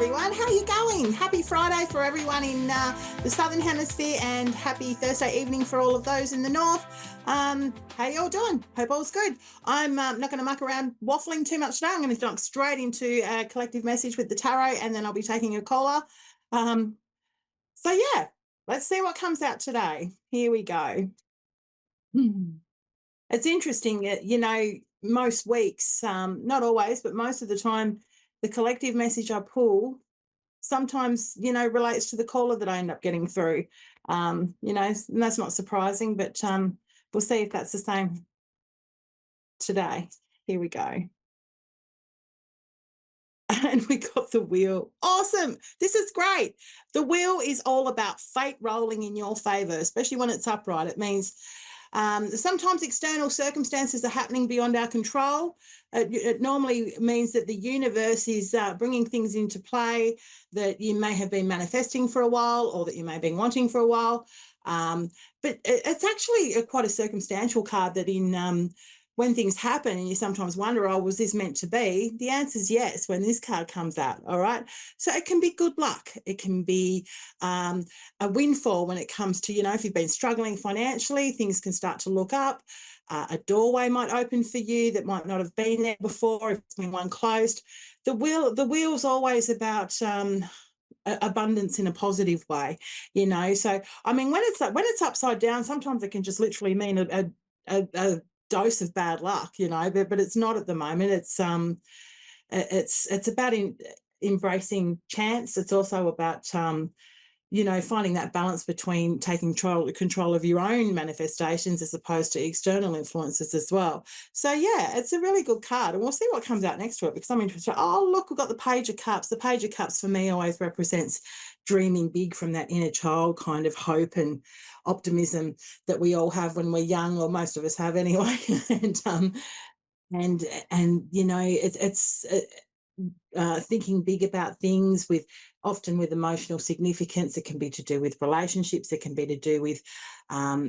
everyone. How are you going? Happy Friday for everyone in the Southern Hemisphere, and happy Thursday evening for all of those in the North. How you all doing? Hope all's good. I'm not going to muck around waffling too much today. I'm going to jump straight into a collective message with the tarot, and then I'll be taking a caller. So yeah, let's see what comes out today. Here we go. It's interesting, most weeks, not always, but most of the time, the collective message I pull sometimes, relates to the caller that I end up getting through. And that's not surprising, but we'll see if that's the same today. Here we go. And we got the wheel. Awesome. This is great. The wheel is all about fate rolling in your favor, especially when it's upright. It means sometimes external circumstances are happening beyond our control. It normally means that the universe is bringing things into play that you may have been manifesting for a while, or that you may have been wanting for a while. But it's actually quite a circumstantial card that when things happen and you sometimes wonder, oh, was this meant to be? The answer is yes when this card comes out, all right? So it can be good luck. It can be a windfall when it comes to, if you've been struggling financially, things can start to look up. A doorway might open for you that might not have been there before if it's been one closed. The wheel's always about abundance in a positive way, So, I mean, when it's upside down, sometimes it can just literally mean a dose of bad luck, but it's not at the moment. It's about embracing chance. It's also about finding that balance between taking control of your own manifestations as opposed to external influences as well. So yeah, it's a really good card, and we'll see what comes out next to it, because I'm interested. Oh, look, we've got the Page of Cups. The Page of Cups for me always represents dreaming big from that inner child kind of hope and optimism that we all have when we're young, or most of us have anyway. and it's thinking big about things often with emotional significance. It can be to do with relationships. It can be to do with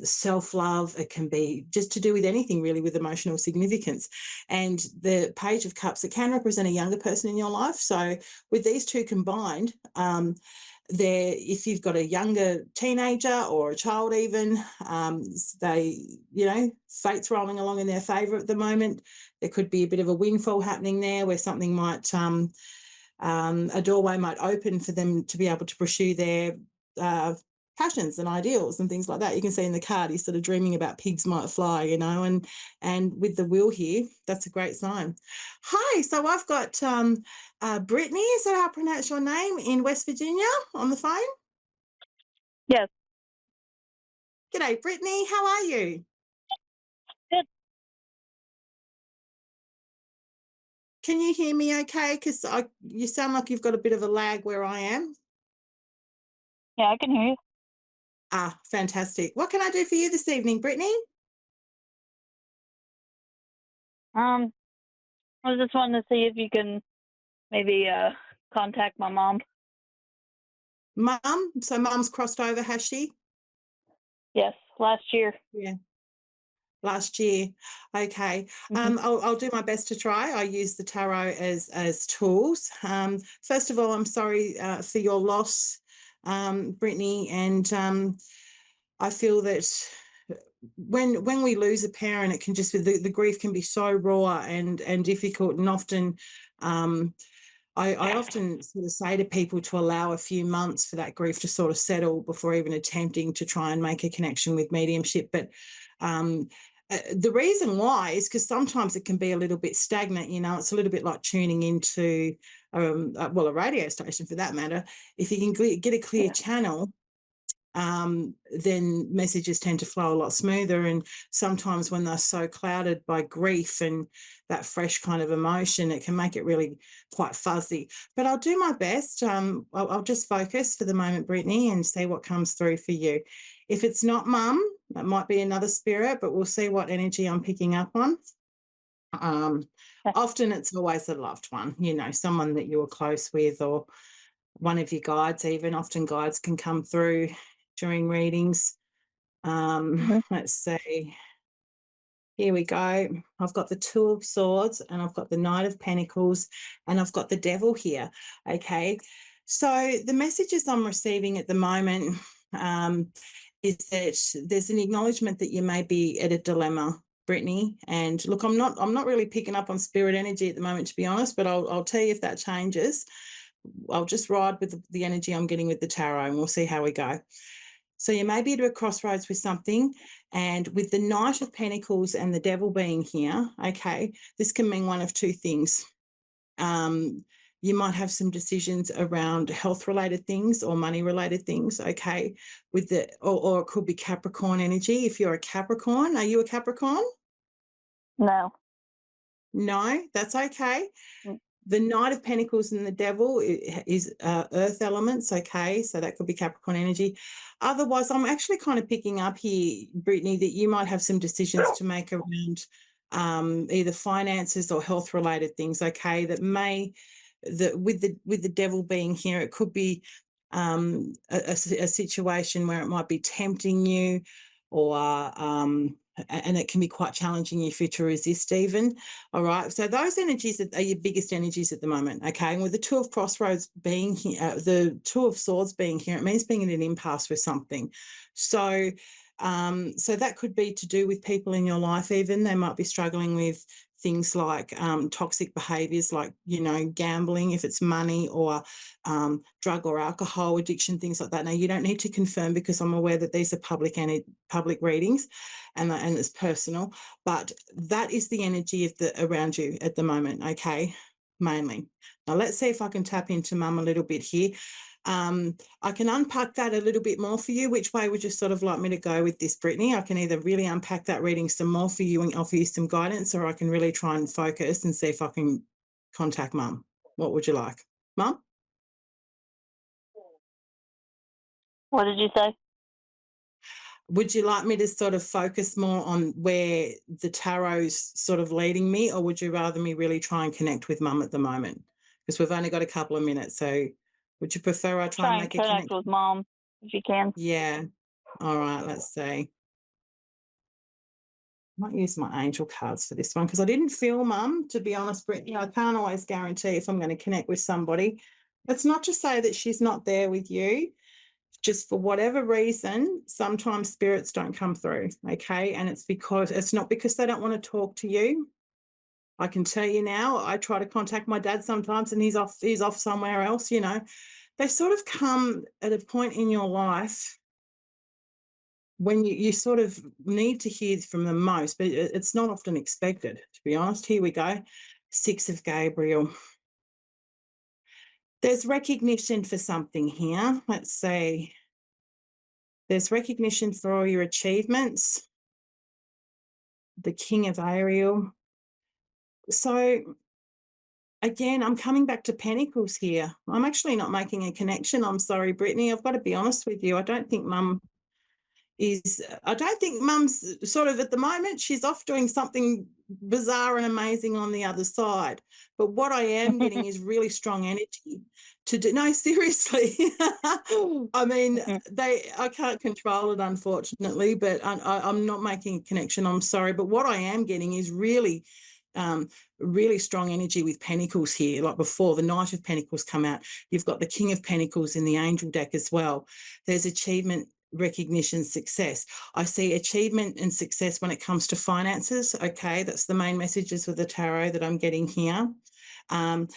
self-love. It can be just to do with anything really with emotional significance. And the Page of Cups, it can represent a younger person in your life. So with these two combined, if you've got a younger teenager or a child even, fate's rolling along in their favour at the moment. There could be a bit of a windfall happening there where something might, a doorway might open for them to be able to pursue their passions and ideals and things like that. You can see in the card, he's sort of dreaming about pigs might fly, and with the wheel here, that's a great sign. Hi, so I've got Brittany, is that how I pronounce your name, in West Virginia on the phone? Yes. G'day, Brittany. How are you? Good. Can you hear me okay? Because you sound like you've got a bit of a lag where I am. Yeah, I can hear you. Ah, fantastic. What can I do for you this evening, Brittany? I was just wanting to see if you can maybe contact my mom. Mum? So mum's crossed over, has she? Yes, last year. Yeah. Last year. Okay. Mm-hmm. I'll do my best to try. I use the tarot as tools. First of all, I'm sorry for your loss, Brittany, and I feel that when we lose a parent, it can just be the grief can be so raw and difficult, and often I often sort of say to people to allow a few months for that grief to sort of settle before even attempting to try and make a connection with mediumship. But the reason why is because sometimes it can be a little bit stagnant. It's a little bit like tuning into, a radio station for that matter. If you can get a clear channel, then messages tend to flow a lot smoother. And sometimes when they're so clouded by grief and that fresh kind of emotion, it can make it really quite fuzzy. But I'll do my best. I'll just focus for the moment, Brittany, and see what comes through for you. If it's not mum, that might be another spirit, but we'll see what energy I'm picking up on. Often it's always a loved one, someone that you were close with, or one of your guides even. Often guides can come through during readings. Mm-hmm. Let's see. Here we go. I've got the Two of Swords and I've got the Knight of Pentacles and I've got the Devil here. Okay. So the messages I'm receiving at the moment is that there's an acknowledgement that you may be at a dilemma, Brittany. And look, I'm not really picking up on spirit energy at the moment, to be honest, but I'll tell you if that changes. I'll just ride with the energy I'm getting with the tarot and we'll see how we go. So you may be at a crossroads with something, and with the Knight of Pentacles and the Devil being here, okay, this can mean one of two things. You might have some decisions around health-related things or money-related things, okay, with or it could be Capricorn energy. If you're a Capricorn, are you a Capricorn? No. No, that's okay. Mm. The Knight of Pentacles and the Devil is earth elements, okay? So that could be Capricorn energy. Otherwise, I'm actually kind of picking up here, Brittany, that you might have some decisions to make around either finances or health-related things, okay? That may, with the Devil being here, it could be a situation where it might be tempting you, or and it can be quite challenging if you to resist even. All right. So those energies are your biggest energies at the moment. Okay. And with the Two of Crossroads being here, the Two of Swords being here, it means being at an impasse with something. So, so that could be to do with people in your life. Even they might be struggling with things like toxic behaviors, like, you know, gambling, if it's money, or drug or alcohol addiction, things like that. Now, you don't need to confirm, because I'm aware that these are public readings, and it's personal, but that is the energy of around you at the moment, okay, mainly. Now, let's see if I can tap into Mum a little bit here. I can unpack that a little bit more for you. Which way would you sort of like me to go with this, Brittany? I can either really unpack that reading some more for you and offer you some guidance, or I can really try and focus and see if I can contact Mum. What would you like, Mum? What did you say? Would you like me to sort of focus more on where the tarot's sort of leading me, or would you rather me really try and connect with Mum at the moment? Because we've only got a couple of minutes. So would you prefer I try and Try and make a connect connection? with Mom if you can. Yeah. All right, let's see. I might use my angel cards for this one, because I didn't feel, Mum, to be honest, Brittany. I can't always guarantee if I'm going to connect with somebody. It's not to say that she's not there with you. Just for whatever reason, sometimes spirits don't come through, okay? And it's not because they don't want to talk to you. I can tell you now, I try to contact my dad sometimes and he's off somewhere else, you know. They sort of come at a point in your life when you sort of need to hear from them most, but it's not often expected, to be honest. Here we go. Six of Gabriel. There's recognition for something here. Let's see. There's recognition for all your achievements. The King of Ariel. So again, I'm coming back to Pentacles here. I'm actually not making a connection. I'm sorry, Brittany. I've got to be honest with you. I don't think Mum's sort of at the moment, she's off doing something bizarre and amazing on the other side. But what I am getting is really strong energy to do. No, seriously. I mean, I can't control it, unfortunately, but I'm not making a connection. I'm sorry. But what I am getting is really, really strong energy with Pentacles here. Like before, the Knight of Pentacles come out. You've got the King of Pentacles in the Angel deck as well. There's achievement, recognition, success. I see achievement and success when it comes to finances. Okay, that's the main messages with the tarot that I'm getting here. And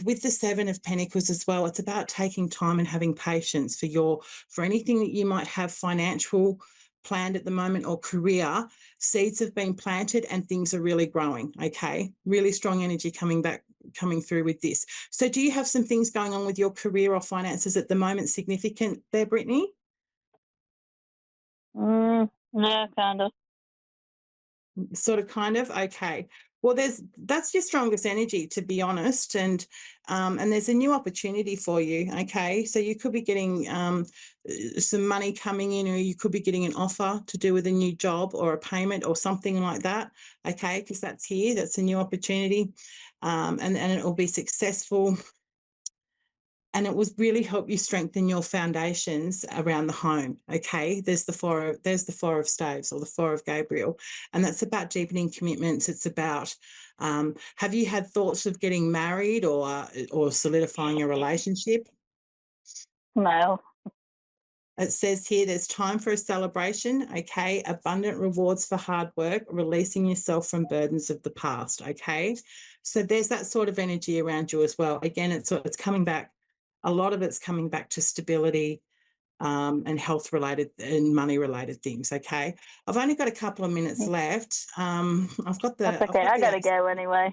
with the Seven of Pentacles as well, it's about taking time and having patience for anything that you might have financial planned at the moment, or career. Seeds have been planted and things are really growing. Okay, really strong energy coming through with this. So do you have some things going on with your career or finances at the moment significant there, Brittany? Yeah, kind of. Sort of, kind of. Okay. Well, that's your strongest energy, to be honest, and there's a new opportunity for you. Okay, so you could be getting some money coming in, or you could be getting an offer to do with a new job or a payment or something like that. Okay, because that's here. That's a new opportunity, and it will be successful. and it would really help you strengthen your foundations around the home. Okay, there's the four of staves, or the four of Gabriel, and that's about deepening commitments. It's about have you had thoughts of getting married or solidifying a relationship? No. It says here there's time for a celebration, okay? Abundant rewards for hard work, releasing yourself from burdens of the past, okay? So there's that sort of energy around you as well. Again, it's coming back, a lot of it's coming back to stability, and health related and money related things, okay? I've only got a couple of minutes left. I've got That's the okay. I gotta ace. go anyway.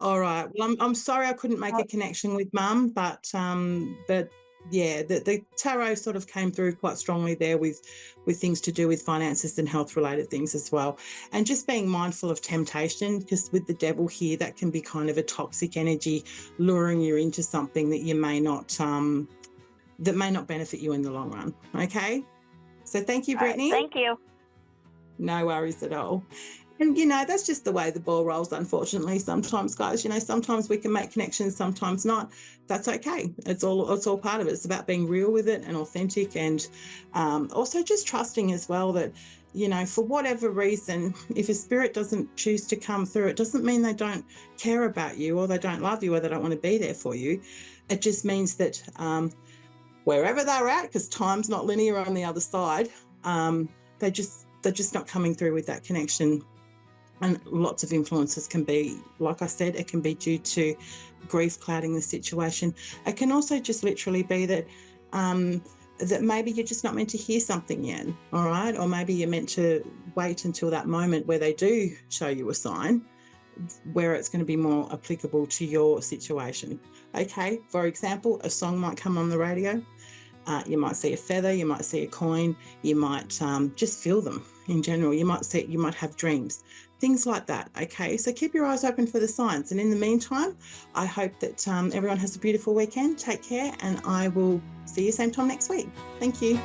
All right. Well, I'm sorry I couldn't make Oh, a connection with Mum, but yeah, the tarot sort of came through quite strongly there with things to do with finances and health related things as well, and just being mindful of temptation, because with the devil here, that can be kind of a toxic energy luring you into something that you may not that may not benefit you in the long run. Okay. So thank you, all right. Brittany. Thank you. No worries at all. And, that's just the way the ball rolls, unfortunately, sometimes, guys. Sometimes we can make connections, sometimes not. That's okay. It's all part of it. It's about being real with it and authentic, and also just trusting as well that, for whatever reason, if a spirit doesn't choose to come through, it doesn't mean they don't care about you, or they don't love you, or they don't want to be there for you. It just means that wherever they're at, because time's not linear on the other side, they're just not coming through with that connection. And lots of influences can be, like I said, it can be due to grief clouding the situation. It can also just literally be that that maybe you're just not meant to hear something yet, all right? Or maybe you're meant to wait until that moment where they do show you a sign, where it's going to be more applicable to your situation. Okay, for example, a song might come on the radio. You might see a feather, you might see a coin, you might just feel them in general. You might have dreams, things like that. Okay, so keep your eyes open for the signs. And in the meantime, I hope that everyone has a beautiful weekend. Take care, and I will see you same time next week. Thank you.